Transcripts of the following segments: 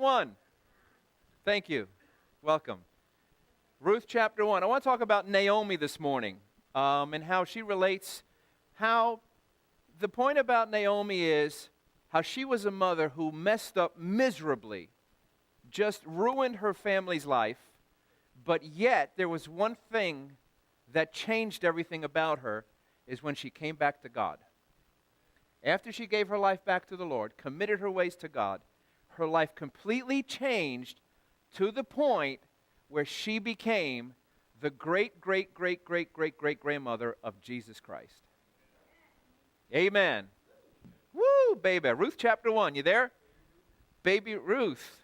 1. Thank you. Welcome. Ruth chapter 1. I want to talk about Naomi this morning and how she relates. How the point about Naomi is how she was a mother who messed up miserably, just ruined her family's life, but yet there was one thing that changed everything about her is when she came back to God. After she gave her life back to the Lord, committed her ways to God, her life completely changed to the point where she became the great-great-great-great-great-great-grandmother of Jesus Christ. Amen. Woo, baby. Ruth chapter 1, you there? Baby Ruth.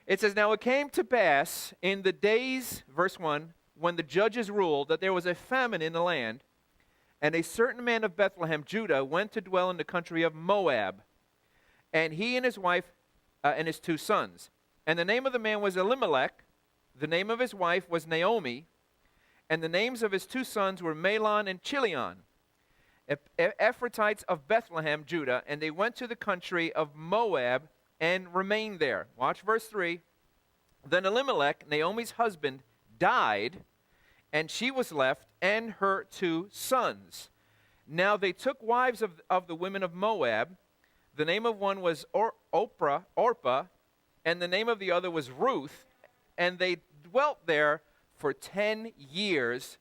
It says, now it came to pass in the days, verse 1, when the judges ruled that there was a famine in the land, and a certain man of Bethlehem, Judah, went to dwell in the country of Moab, and he and his wife and his 2 sons. And the name of the man was Elimelech, the name of his wife was Naomi, and the names of his 2 sons were Mahlon and Chilion, Ephrathites of Bethlehem, Judah, and they went to the country of Moab and remained there. Watch verse 3. Then Elimelech, Naomi's husband, died, and she was left and her 2 sons. Now they took wives of the women of Moab. The name of one was Orpah, and the name of the other was Ruth, and they dwelt there for 10 years.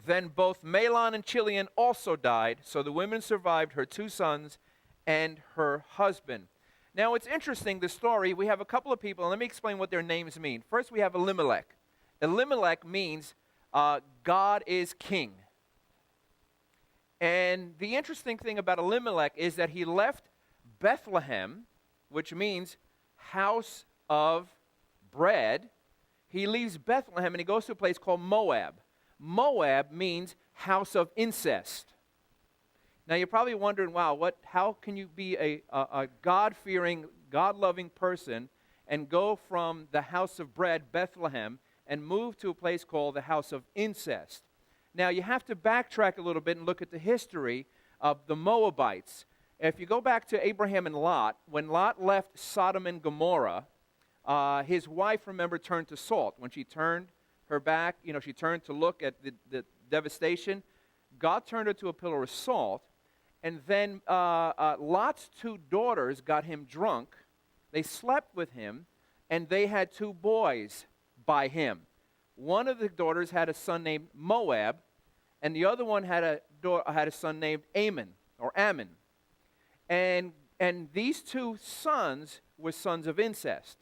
Then both Mahlon and Chilion also died, so the women survived her 2 sons and her husband. Now it's interesting, the story, we have a couple of people, and let me explain what their names mean. First we have Elimelech. Elimelech means God is king. And the interesting thing about Elimelech is that he left Bethlehem, which means house of bread. He leaves Bethlehem and he goes to a place called Moab. Moab means house of incest. Now you're probably wondering, wow, how can you be a God-fearing, God-loving person and go from the house of bread, Bethlehem, and move to a place called the house of incest? Now you have to backtrack a little bit and look at the history of the Moabites. If you go back to Abraham and Lot, when Lot left Sodom and Gomorrah, his wife, remember, turned to salt. When she turned her back, she turned to look at the devastation. God turned her to a pillar of salt. And then Lot's 2 daughters got him drunk. They slept with him, and they had 2 boys by him. One of the daughters had a son named Moab, and the other one had a son named Ammon. And these 2 sons were sons of incest.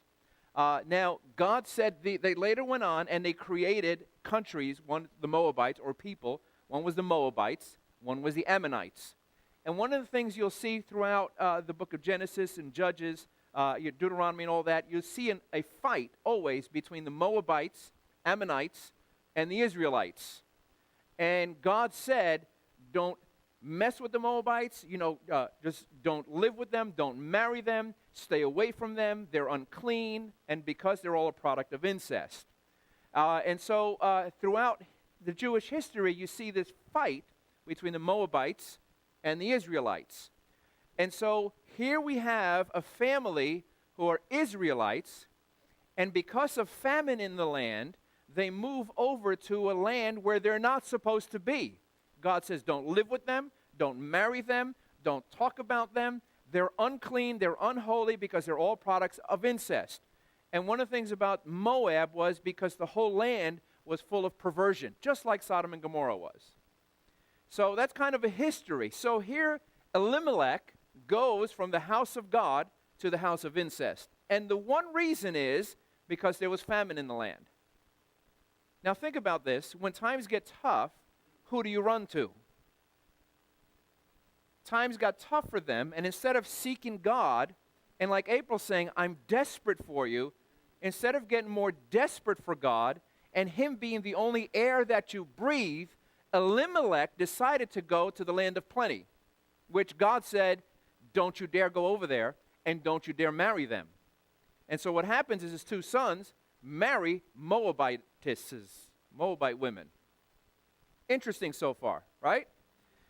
Now, God said they later went on and they created countries, one the Moabites or people. One was the Moabites, one was the Ammonites. And one of the things you'll see throughout the book of Genesis and Judges, Deuteronomy and all that, you'll see a fight always between the Moabites, Ammonites, and the Israelites. And God said, don't mess with the Moabites, just don't live with them, don't marry them, stay away from them, they're unclean, and because they're all a product of incest. And so throughout the Jewish history, you see this fight between the Moabites and the Israelites. And so here we have a family who are Israelites, and because of famine in the land, they move over to a land where they're not supposed to be. God says, don't live with them, don't marry them, don't talk about them. They're unclean, they're unholy because they're all products of incest. And one of the things about Moab was because the whole land was full of perversion, just like Sodom and Gomorrah was. So that's kind of a history. So here Elimelech goes from the house of God to the house of incest. And the one reason is because there was famine in the land. Now think about this. When times get tough, who do you run to? Times got tough for them, and instead of seeking God, and like April's saying, I'm desperate for you, instead of getting more desperate for God, and Him being the only air that you breathe, Elimelech decided to go to the land of plenty, which God said, don't you dare go over there, and don't you dare marry them. And so what happens is his 2 sons marry Moabite women. Interesting so far, right?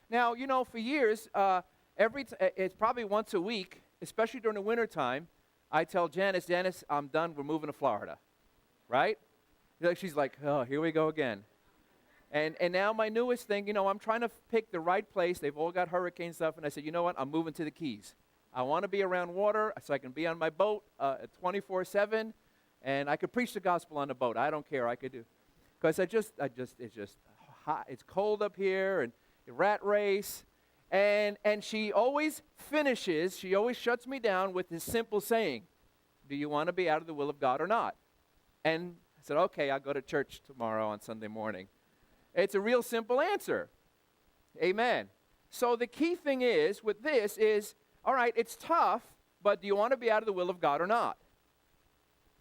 Now, for years, it's probably once a week, especially during the wintertime, I tell Janice, I'm done. We're moving to Florida. Right? She's like, oh, here we go again. And now my newest thing, I'm trying to pick the right place. They've all got hurricane stuff. And I said, you know what? I'm moving to the Keys. I want to be around water so I can be on my boat 24/7. And I could preach the gospel on the boat. I don't care. I could do. Because it's just hot. It's cold up here and the rat race. And she always shuts me down with this simple saying, do you want to be out of the will of God or not? And I said, okay, I'll go to church tomorrow on Sunday morning. It's a real simple answer. Amen. So the key thing is, with this is, all right, it's tough, but do you want to be out of the will of God or not?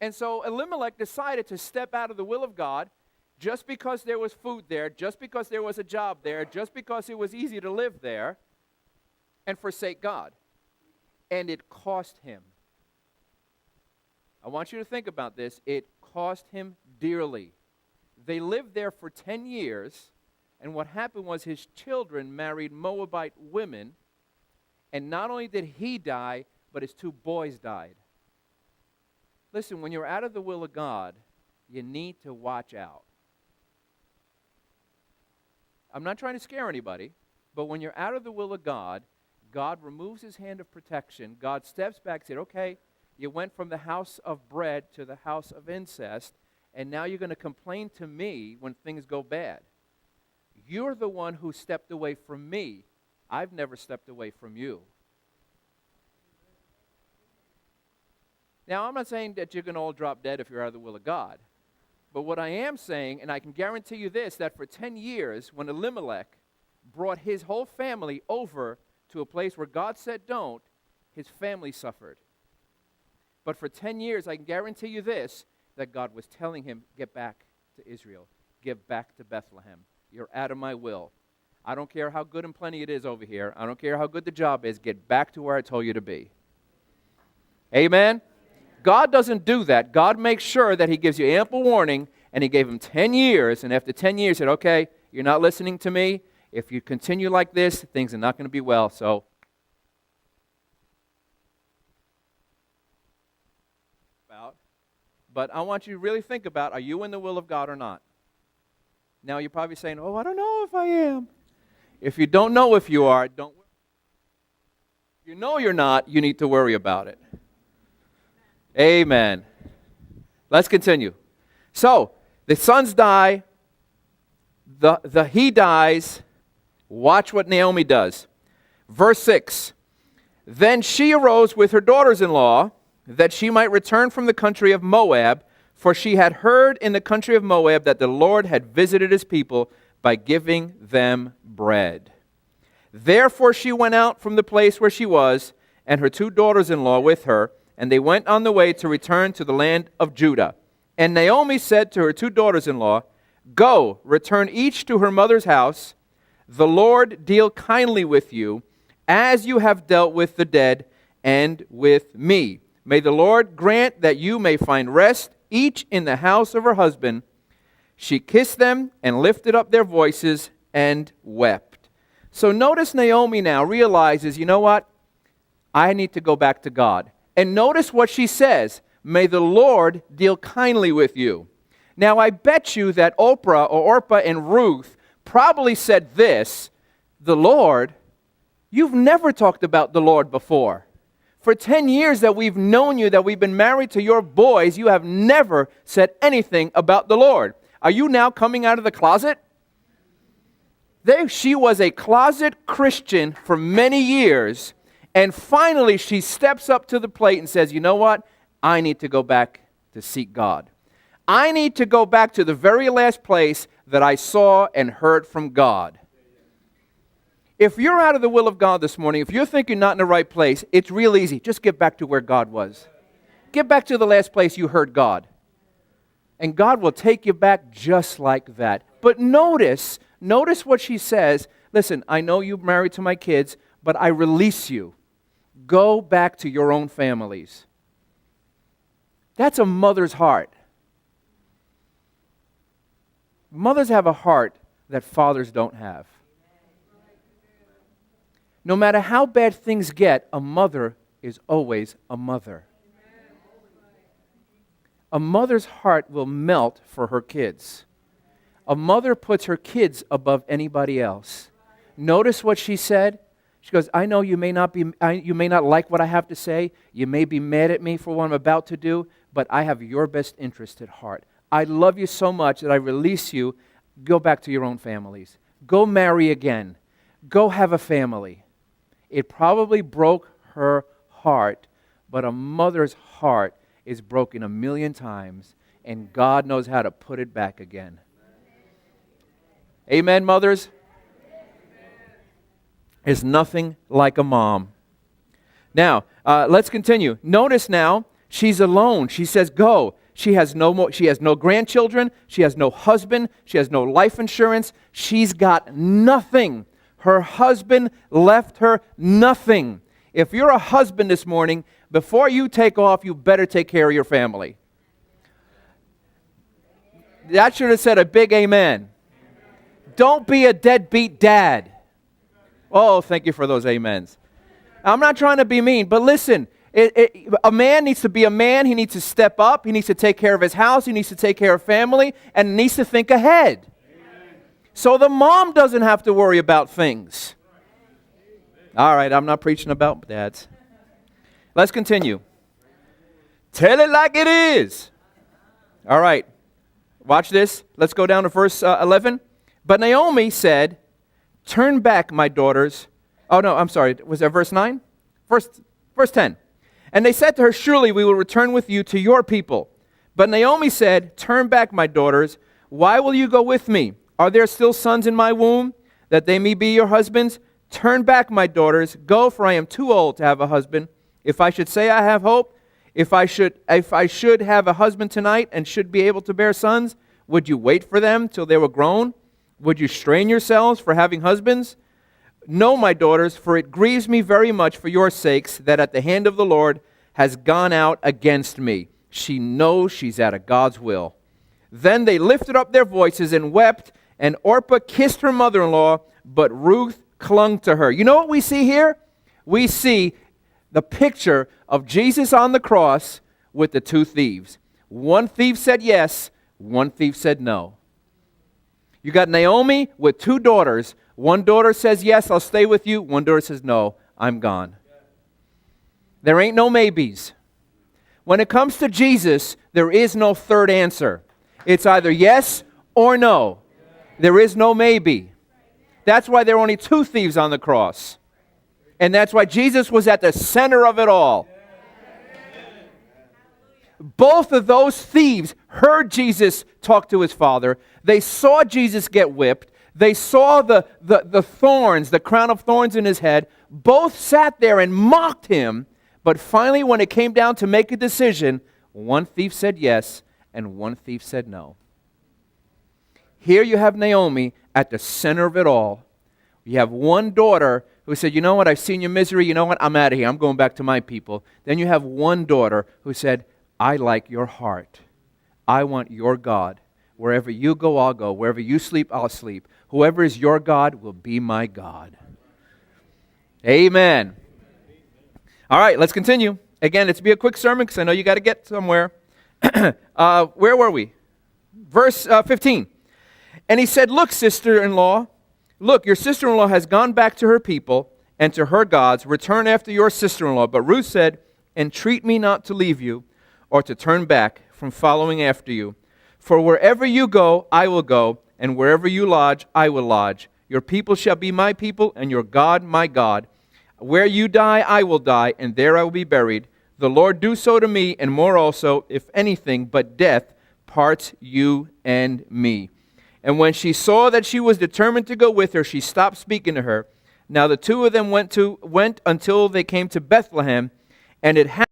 And so Elimelech decided to step out of the will of God just because there was food there, just because there was a job there, just because it was easy to live there, and forsake God. And it cost him. I want you to think about this. It cost him dearly. They lived there for 10 years, and what happened was his children married Moabite women, and not only did he die, but his 2 boys died. Listen, when you're out of the will of God, you need to watch out. I'm not trying to scare anybody, but when you're out of the will of God, God removes his hand of protection. God steps back and said, okay, you went from the house of bread to the house of incest, and now you're going to complain to me when things go bad. You're the one who stepped away from me. I've never stepped away from you. Now, I'm not saying that you're going to all drop dead if you're out of the will of God. But what I am saying, and I can guarantee you this, that for 10 years, when Elimelech brought his whole family over to a place where God said don't, his family suffered. But for 10 years, I can guarantee you this, that God was telling him, get back to Israel. Get back to Bethlehem. You're out of my will. I don't care how good and plenty it is over here. I don't care how good the job is. Get back to where I told you to be. Amen? God doesn't do that. God makes sure that he gives you ample warning, and he gave him 10 years, and after 10 years, he said, okay, you're not listening to me. If you continue like this, things are not going to be well, so. But I want you to really think about, are you in the will of God or not? Now, you're probably saying, oh, I don't know if I am. If you don't know if you are, don't worry. If you know you're not, you need to worry about it. Amen. Let's continue. So, the sons die. He dies. Watch what Naomi does. Verse 6. Then she arose with her daughters-in-law, that she might return from the country of Moab, for she had heard in the country of Moab that the Lord had visited his people by giving them bread. Therefore she went out from the place where she was, and her 2 daughters-in-law with her, and they went on the way to return to the land of Judah. And Naomi said to her 2 daughters-in-law, go, return each to her mother's house. The Lord deal kindly with you, as you have dealt with the dead and with me. May the Lord grant that you may find rest, each in the house of her husband. She kissed them and lifted up their voices and wept. So notice Naomi now realizes, you know what? I need to go back to God. And notice what she says. May the Lord deal kindly with you. Now I bet you that Orpah and Ruth probably said this, the Lord, you've never talked about the Lord before. For 10 years that we've known you, that we've been married to your boys, you have never said anything about the Lord. Are you now coming out of the closet? She was a closet Christian for many years, and finally she steps up to the plate and says, you know what? I need to go back to seek God. I need to go back to the very last place that I saw and heard from God. If you're out of the will of God this morning, if you think you're not in the right place, it's real easy. Just get back to where God was. Get back to the last place you heard God. And God will take you back just like that. But notice what she says. Listen, I know you're married to my kids, but I release you. Go back to your own families. That's a mother's heart. Mothers have a heart that fathers don't have. No matter how bad things get, a mother is always a mother. A mother's heart will melt for her kids. A mother puts her kids above anybody else. Notice what she said. She goes, I know you may not like what I have to say. You may be mad at me for what I'm about to do, but I have your best interest at heart. I love you so much that I release you. Go back to your own families. Go marry again. Go have a family. It probably broke her heart, but a mother's heart is broken 1,000,000 times, and God knows how to put it back again. Amen, mothers? There's nothing like a mom. Now, let's continue. Notice now, she's alone. She says, go. She has no grandchildren. She has no husband. She has no life insurance. She's got nothing. Her husband left her nothing. If you're a husband this morning, before you take off, you better take care of your family. That should have said a big amen. Don't be a deadbeat dad. Oh, thank you for those amens. I'm not trying to be mean, but listen, a man needs to be a man. He needs to step up. He needs to take care of his house. He needs to take care of family, and needs to think ahead. Amen. So the mom doesn't have to worry about things. All right, I'm not preaching about dads. Let's continue. Tell it like it is. All right, watch this. Let's go down to verse 11. But Naomi said, turn back, my daughters. Oh, no, I'm sorry. Was that verse 9? Verse 10. And they said to her, surely we will return with you to your people. But Naomi said, turn back, my daughters. Why will you go with me? Are there still sons in my womb, that they may be your husbands? Turn back, my daughters. Go, for I am too old to have a husband. If I should say I have hope, if I should have a husband tonight and should be able to bear sons, would you wait for them till they were grown? Would you strain yourselves for having husbands? No, my daughters, for it grieves me very much for your sakes that at the hand of the Lord has gone out against me. She knows she's out of God's will. Then they lifted up their voices and wept, and Orpah kissed her mother-in-law, but Ruth clung to her. You know what we see here? We see the picture of Jesus on the cross with the two thieves. One thief said yes, one thief said no. You got Naomi with two daughters. One daughter says, yes, I'll stay with you. One daughter says, no, I'm gone. There ain't no maybes. When it comes to Jesus, there is no third answer. It's either yes or no. There is no maybe. That's why there are only two thieves on the cross. And that's why Jesus was at the center of it all. Both of those thieves heard Jesus talk to his Father. They saw Jesus get whipped. They saw the thorns, the crown of thorns in his head. Both sat there and mocked him. But finally, when it came down to make a decision, one thief said yes and one thief said no. Here you have Naomi at the center of it all. You have one daughter who said, you know what, I've seen your misery. You know what, I'm out of here. I'm going back to my people. Then you have one daughter who said, I like your heart. I want your God. Wherever you go, I'll go. Wherever you sleep, I'll sleep. Whoever is your God will be my God. Amen. All right, let's continue. Again, it's be a quick sermon because I know you got to get somewhere. Where were we? Verse 15. And he said, look, sister-in-law, look, your sister-in-law has gone back to her people and to her gods. Return after your sister-in-law. But Ruth said, entreat me not to leave you or to turn back from following after you. For wherever you go, I will go, and wherever you lodge, I will lodge. Your people shall be my people, and your God my God. Where you die, I will die, and there I will be buried. The Lord do so to me, and more also, if anything but death parts you and me. And when she saw that she was determined to go with her, she stopped speaking to her. Now the two of them went until they came to Bethlehem, and it happened